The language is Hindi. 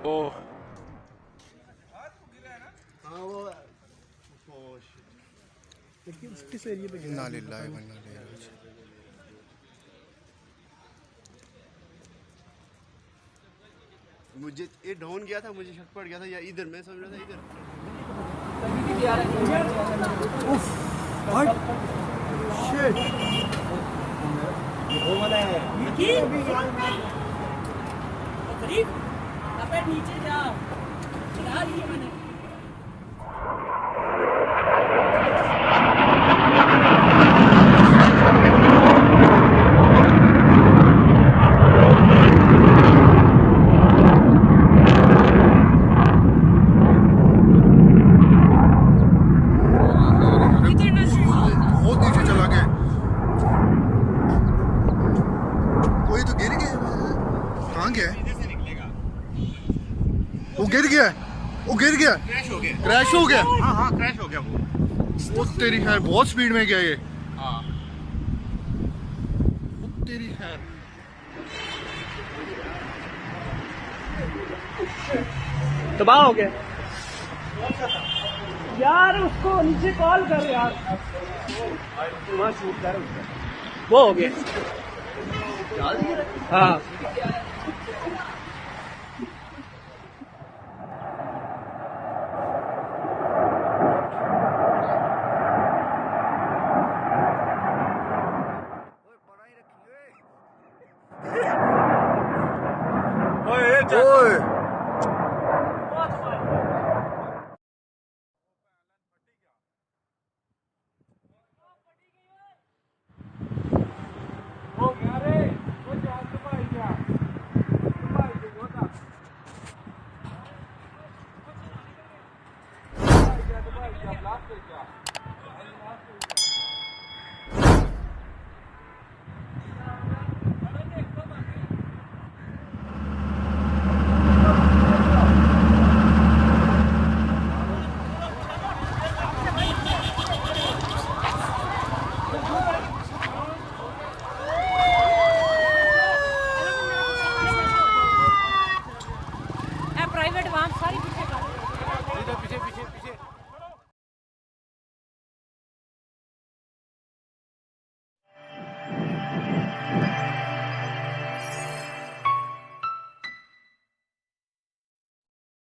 ओह हाँ वो किस एरिया पे इन्ना लिल्लाहि व इन्ना इलैहि राजिऊन। मुझे ये डाउन गया था, मुझे शक पड़ गया था या इधर, मैं समझ रहा था इधर। शिट वो वाला है नीचे जा चला दिया मैंने। बहुत नीचे चला गया। कोई तो गिर गया। कहाँ गया? वो गिर गया, वो गिर गया, क्रैश हो गया, क्रैश हो गया। हाँ हाँ क्रैश हो गया वो तेरी खैर बहुत स्पीड में गया ये। हाँ वो तेरी खैर। तबाह हो गया यार, उसको नीचे कॉल कर यार, वहाँ शूट कर, वो हो गया। हाँ ओए प्राइवेट वहाँ सारी पीछे